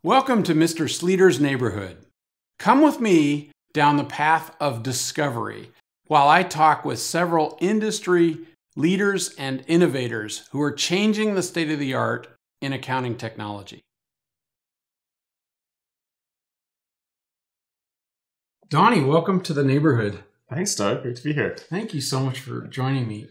Welcome to Mr. Sleeter's neighborhood. Come with me down the path of discovery while I talk with several industry leaders and innovators who are changing the state of the art in accounting technology. Donny, welcome to the neighborhood. Thanks, Doug. Great to be here. Thank you so much for joining me.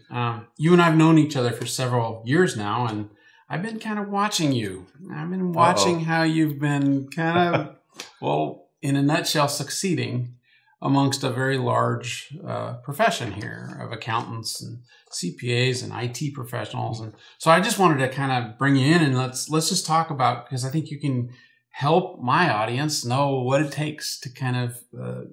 You and I have known each other for several years now, and I've been kind of watching you. I've been watching how you've been kind of, well, in a nutshell, succeeding amongst a very large profession here of accountants and CPAs and IT professionals. And so I just wanted to kind of bring you in and let's just talk about, because I think you can help my audience know what it takes to kind of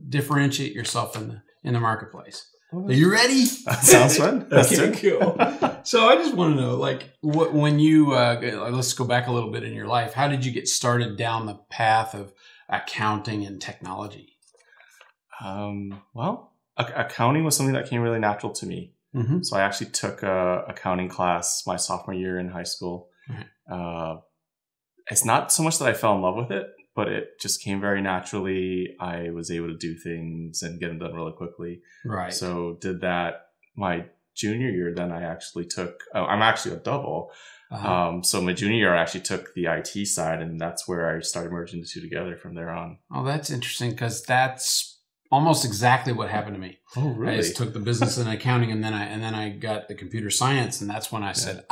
differentiate yourself in the marketplace. Are you ready? That sounds fun. Okay, cool. So I just want to know, like, when you, let's go back a little bit in your life. How did you get started down the path of accounting and technology? Well, accounting was something that came really natural to me. Mm-hmm. So I actually took a accounting class my sophomore year in high school. Mm-hmm. It's not so much that I fell in love with it, but it just came very naturally. I was able to do things and get them done really quickly. Right. So did that my junior year. Then I actually took, I'm actually a double. Uh-huh. So my junior year, I actually took the IT side, and that's where I started merging the two together from there on. Oh, that's interesting, because that's almost exactly what happened to me. Oh, really? I just took the business and accounting, and then I got the computer science, and that's when I said,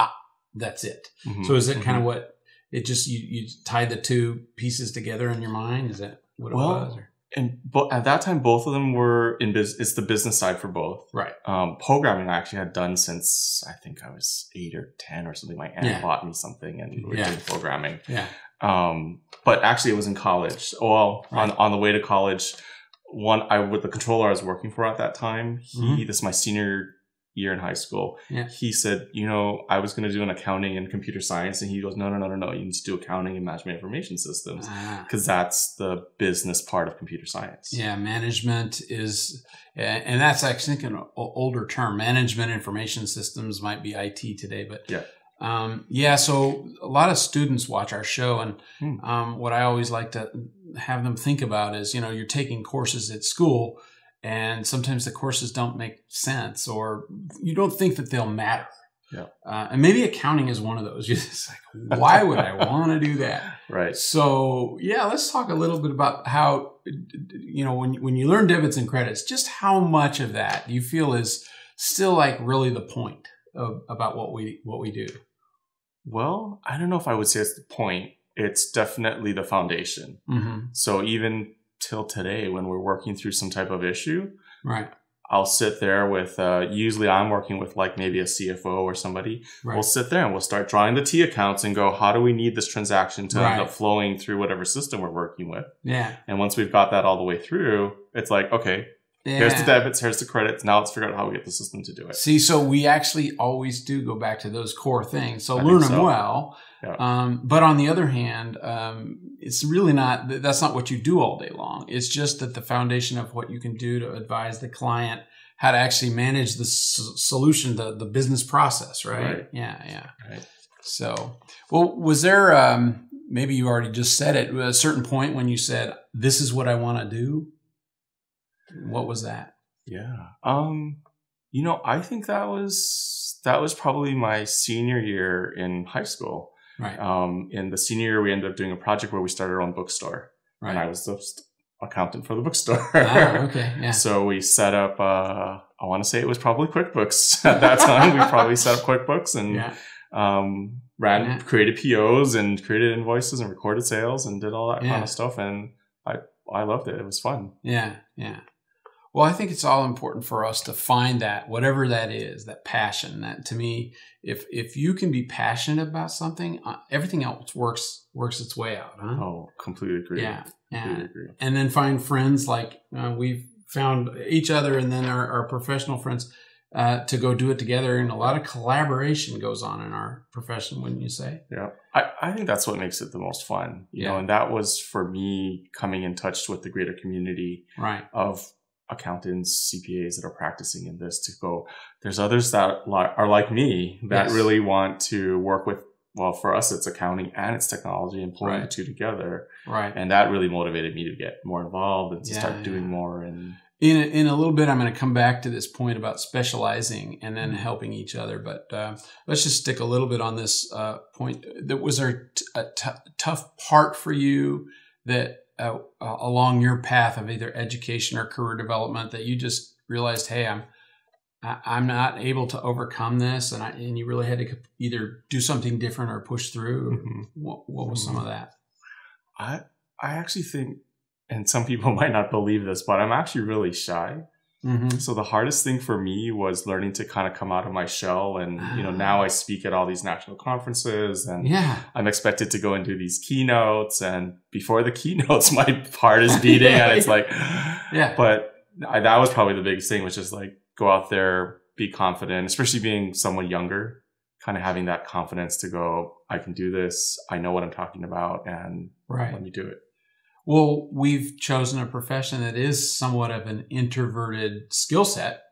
that's it. Mm-hmm. So is it kind of what, it just, you tied the two pieces together in your mind? Is that what it was? Or? And at that time, both of them were in business. It's the business side for both. Right. Programming I actually had done since I think I was 8 or 10 or something. My aunt bought me something and we were doing programming. Yeah. But actually it was in college. Well, on the way to college, with the controller I was working for at that time, this is my senior year in high school. Yeah. He said, I was going to do an accounting and computer science. And he goes, no. You need to do accounting and management information systems, because that's the business part of computer science. Yeah. Management is, and that's actually an older term. Management information systems might be IT today, but so a lot of students watch our show, and what I always like to have them think about is, you're taking courses at school, and sometimes the courses don't make sense, or you don't think that they'll matter. Yeah. And maybe accounting is one of those. You're just like, why would I want to do that? Right. So let's talk a little bit about how, when you learn debits and credits, just how much of that you feel is still like really the point about what we do. Well, I don't know if I would say it's the point. It's definitely the foundation. Mm-hmm. So even till today, when we're working through some type of issue, right, I'll sit there with, usually I'm working with like maybe a CFO or somebody. Right. We'll sit there and we'll start drawing the T accounts and go, how do we need this transaction to end up flowing through whatever system we're working with? Yeah. And once we've got that all the way through, it's like, okay, here's the debits, here's the credits. Now let's figure out how we get the system to do it. See, so we actually always do go back to those core things. So learn them well. Yeah. But on the other hand, it's really that's not what you do all day long. It's just that the foundation of what you can do to advise the client how to actually manage the solution, the business process, right? Yeah. Right. So, well, was there, maybe you already just said it, a certain point when you said, this is what I want to do? What was that? Yeah. I think that was probably my senior year in high school. Right. In the senior year, we ended up doing a project where we started our own bookstore. Right. And I was the accountant for the bookstore. Okay. Yeah. So we set up, I want to say it was probably QuickBooks at that time. We probably set up QuickBooks and created POs and created invoices and recorded sales and did all that kind of stuff. And I loved it. It was fun. Yeah. Yeah. Well, I think it's all important for us to find that, whatever that is, that passion. That, to me, if you can be passionate about something, everything else works its way out. Huh? Oh, completely agree. Yeah. Completely agree. And then find friends like we've found each other, and then our professional friends to go do it together. And a lot of collaboration goes on in our profession, wouldn't you say? Yeah. I think that's what makes it the most fun, you know, and that was for me coming in touch with the greater community of accountants, CPAs that are practicing in this, to go, there's others that are like me that really want to work with well, for us, it's accounting and it's technology, and pulling the two together. Right. And that really motivated me to get more involved and to start doing more. And in a little bit, I'm going to come back to this point about specializing and then helping each other. But let's just stick a little bit on this point. Was there a tough part for you that along your path of either education or career development that you just realized, hey, I'm not able to overcome this, and you really had to either do something different or push through? What was some of that? I actually think, and some people might not believe this, but I'm actually really shy. So the hardest thing for me was learning to kind of come out of my shell. And, now I speak at all these national conferences, and I'm expected to go and do these keynotes. And before the keynotes, my heart is beating and it's like, but that was probably the biggest thing, was just like, go out there, be confident, especially being someone younger, kind of having that confidence to go, I can do this. I know what I'm talking about, and let me do it. Well, we've chosen a profession that is somewhat of an introverted skill set,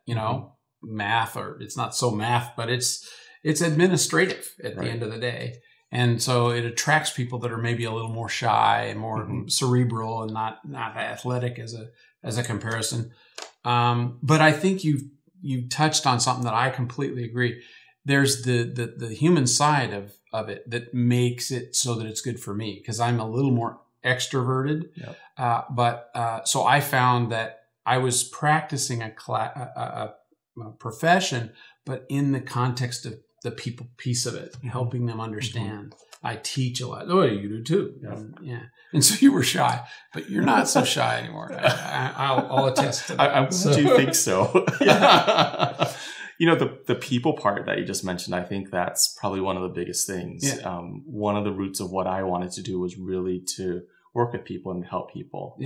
math, or it's not so math, but it's administrative at the end of the day. And so it attracts people that are maybe a little more shy and more cerebral and not athletic as a comparison. But I think you touched on something that I completely agree. There's the human side of it that makes it so that it's good for me, because I'm a little more extroverted. So I found that I was practicing a profession, but in the context of the people piece of it, helping them understand. I teach a lot. Oh, you do too. And so you were shy, but you're not so shy anymore. I'll attest to that. I do think so. The people part that you just mentioned, I think that's probably one of the biggest things. One of the roots of what I wanted to do was really to work with people and help people.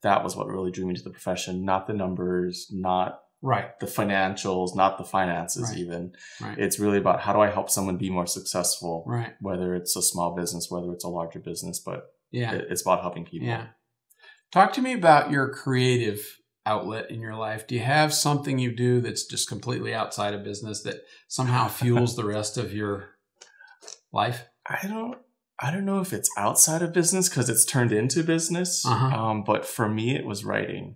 That was what really drew me to the profession, not the numbers, not the financials, not the finances even. It's really about, how do I help someone be more successful, whether it's a small business, whether it's a larger business, but it's about helping people. Talk to me about your creative outlet in your life. Do you have something you do that's just completely outside of business that somehow fuels the rest of your life? I don't know if it's outside of business, because it's turned into business. But for me, it was writing.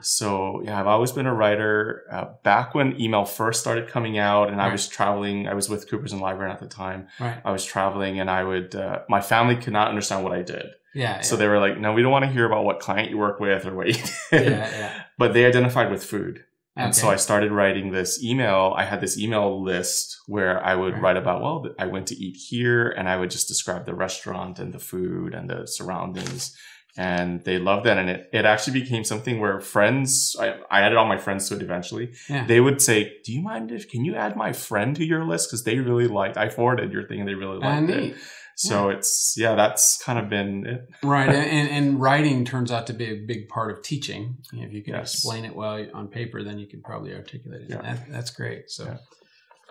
So I've always been a writer. Back when email first started coming out, and I was traveling, I was with Coopers and Librarian at the time. I was traveling, and I would, my family could not understand what I did. So they were like, no, we don't want to hear about what client you work with or what you did. But they identified with food. And so I started writing this email. I had this email list where I would write about, well, I went to eat here, and I would just describe the restaurant and the food and the surroundings. And they loved that. And it actually became something where friends, I added all my friends to it eventually. They would say, do you mind can you add my friend to your list? Because they really I forwarded your thing and they really liked it. So that's kind of been it. And writing turns out to be a big part of teaching. If you can explain it well on paper, then you can probably articulate it. That's great. So,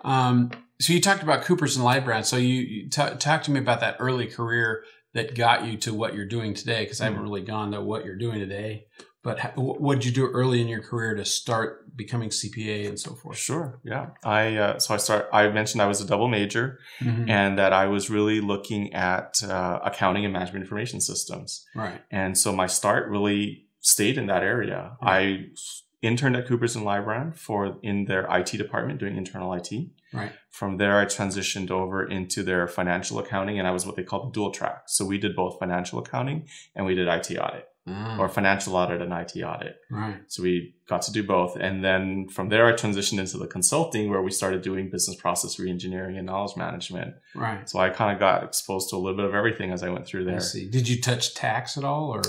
so you talked about Coopers and Librarian. So you talk to me about that early career that got you to what you're doing today, because I haven't really gone to what you're doing today. But what did you do early in your career to start becoming CPA and so forth? Sure, I mentioned I was a double major, and that I was really looking at accounting and management information systems. And so my start really stayed in that area. I interned at Coopers and Librarian in their IT department doing internal IT. From there, I transitioned over into their financial accounting, and I was what they called the dual track. So we did both financial accounting and we did IT audit, or financial audit and IT audit. So we got to do both. And then from there, I transitioned into the consulting, where we started doing business process reengineering and knowledge management. So I kind of got exposed to a little bit of everything as I went through there. I see. Did you touch tax at all, or?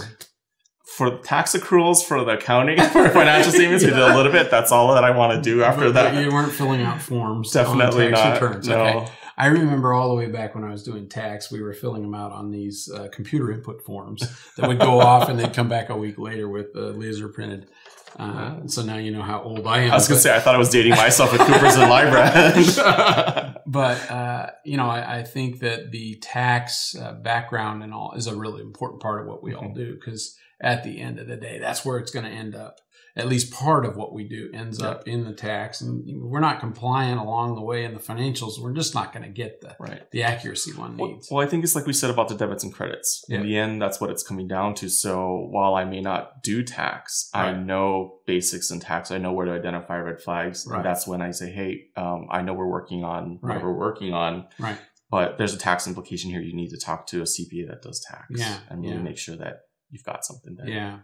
For tax accruals, for the accounting, for financial statements, we did a little bit. That's all that I want to do after that. But you weren't filling out forms. Definitely on tax not. Returns. No. Okay. I remember all the way back when I was doing tax, we were filling them out on these computer input forms that would go off, and they'd come back a week later with laser printed. So now you know how old I am. I was going to say, I thought I was dating myself at Coopers and Librarian. But, I think that the tax background and all is a really important part of what we all do, because at the end of the day, that's where it's going to end up. at least part of what we do ends up in the tax, and we're not compliant along the way in the financials, we're just not going to get the accuracy one needs. Well, I think it's like we said about the debits and credits. In the end, that's what it's coming down to. So while I may not do tax, I know basics in tax. I know where to identify red flags. And that's when I say, hey, I know we're working on what we're working on. Right. But there's a tax implication here. You need to talk to a CPA that does tax and really make sure that you've got something there. Yeah.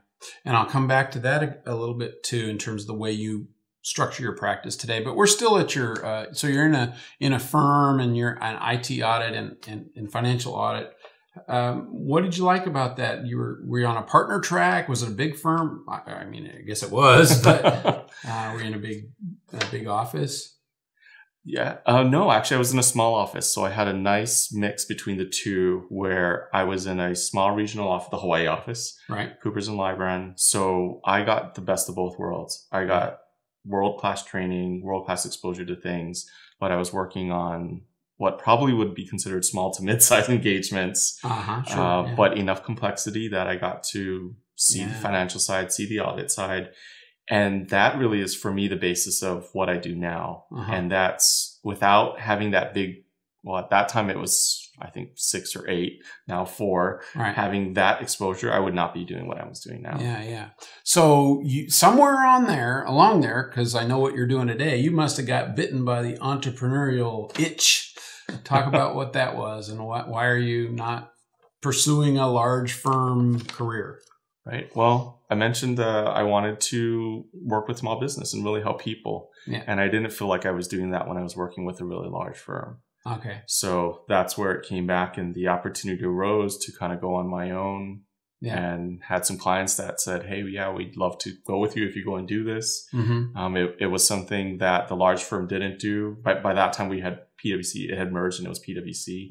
And I'll come back to that a little bit too, in terms of the way you structure your practice today. But we're still at your, so you're in a firm, and you're an IT audit and financial audit. What did you like about that? Were you on a partner track? Was it a big firm? I mean, I guess it was, but were you in a big office? Yeah. No, actually I was in a small office. So I had a nice mix between the two, where I was in a small regional office, the Hawaii office, Coopers and Lybrand. So I got the best of both worlds. I got world-class training, world-class exposure to things, but I was working on what probably would be considered small to mid-sized engagements, but enough complexity that I got to see the financial side, see the audit side. And that really is, for me, the basis of what I do now. And that's without having that big, well, at that time it was, I think 6 or 8, now 4. Having that exposure, I would not be doing what I was doing now. Yeah. So you, somewhere along there, because I know what you're doing today, you must have got bitten by the entrepreneurial itch. Talk about what that was, and why are you not pursuing a large firm career? Right. Well, I mentioned I wanted to work with small business and really help people. And I didn't feel like I was doing that when I was working with a really large firm. Okay. So that's where it came back, and the opportunity arose to kind of go on my own, and had some clients that said, hey, we'd love to go with you if you go and do this. It was something that the large firm didn't do. By that time we had PwC, it had merged and it was PwC.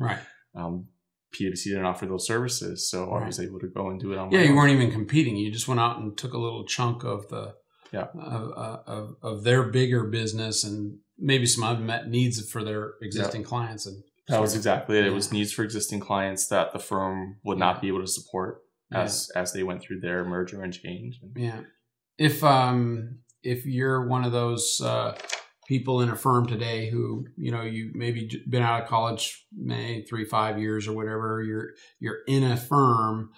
PwC didn't offer those services, so I was able to go and do it on my own. You weren't even competing. You just went out and took a little chunk of the of their bigger business, and maybe some unmet needs for their existing clients. And that was exactly it. It was needs for existing clients that the firm would not be able to support as they went through their merger and change. If you're one of those people in a firm today who, you maybe been out of college, 3-5 years or whatever, you're in a firm,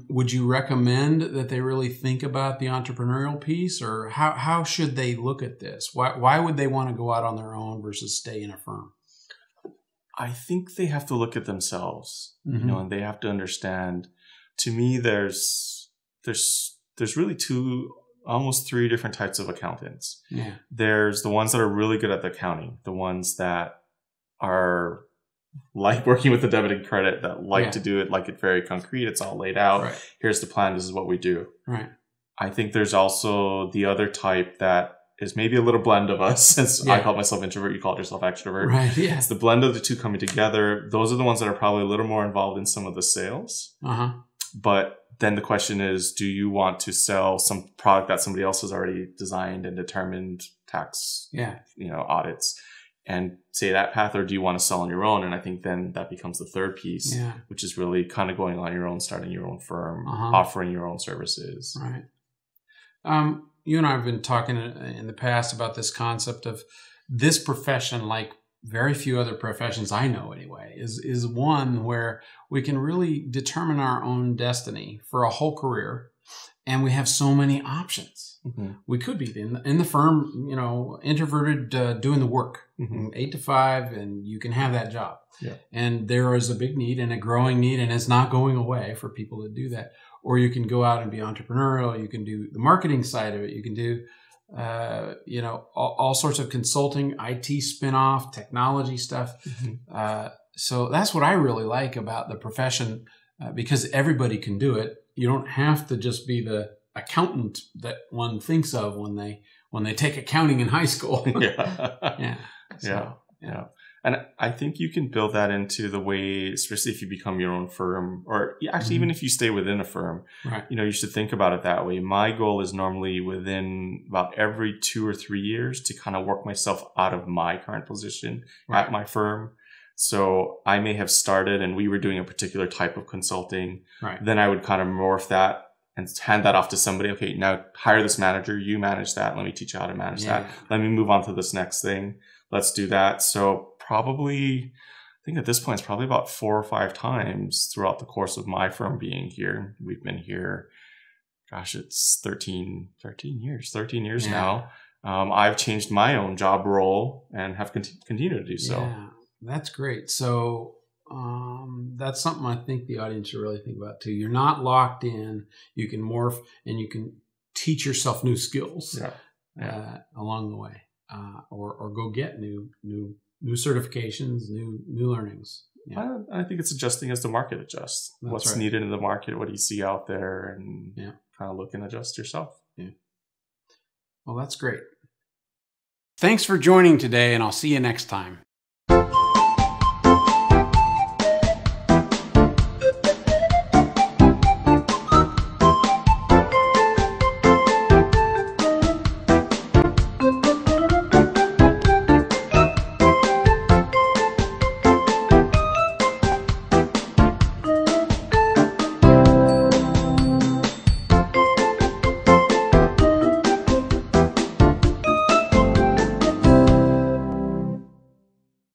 would you recommend that they really think about the entrepreneurial piece, or how should they look at this? Why would they want to go out on their own versus stay in a firm? I think they have to look at themselves, and they have to understand. To me, there's really almost 3 different types of accountants. There's the ones that are really good at the accounting, the ones that are like working with the debit and credit, that like to do it like it's very concrete. It's all laid out. Here's the plan. This is what we do. I think there's also the other type that is maybe a little blend of us, since I call myself introvert, you call yourself extrovert. It's the blend of the two coming together. Those are the ones that are probably a little more involved in some of the sales. But then the question is, do you want to sell some product that somebody else has already designed and determined tax, audits, and say that path, or do you want to sell on your own? And I think then that becomes the third piece, which is really kind of going on your own, starting your own firm, offering your own services. You and I have been talking in the past about this concept of this profession, like very few other professions I know anyway, is one where we can really determine our own destiny for a whole career, and we have so many options. We could be in the firm, introverted, doing the work, 8 to 5, and you can have that job. And there is a big need and a growing need, and it's not going away for people to do that. Or you can go out and be entrepreneurial. You can do the marketing side of it. You can do all sorts of consulting, IT spinoff, technology stuff. So that's what I really like about the profession, because everybody can do it. You don't have to just be the accountant that one thinks of when they take accounting in high school. And I think you can build that into the way, especially if you become your own firm, or actually even if you stay within a firm, you should think about it that way. My goal is normally within about every 2 or 3 years to kind of work myself out of my current position at my firm. So I may have started and we were doing a particular type of consulting. Then I would kind of morph that and hand that off to somebody. Okay, now hire this manager. You manage that. Let me teach you how to manage that. Let me move on to this next thing. Let's do that. So probably, I think at this point, it's probably about 4 or 5 times throughout the course of my firm being here. We've been here, gosh, it's 13 years now. I've changed my own job role and have continued to do so. Yeah, that's great. So that's something I think the audience should really think about too. You're not locked in. You can morph and you can teach yourself new skills along the way, or go get new certifications, new learnings. Yeah. I think it's adjusting as the market adjusts. What's needed in the market? What do you see out there? And kind of look and adjust yourself. Yeah. Well, that's great. Thanks for joining today, and I'll see you next time.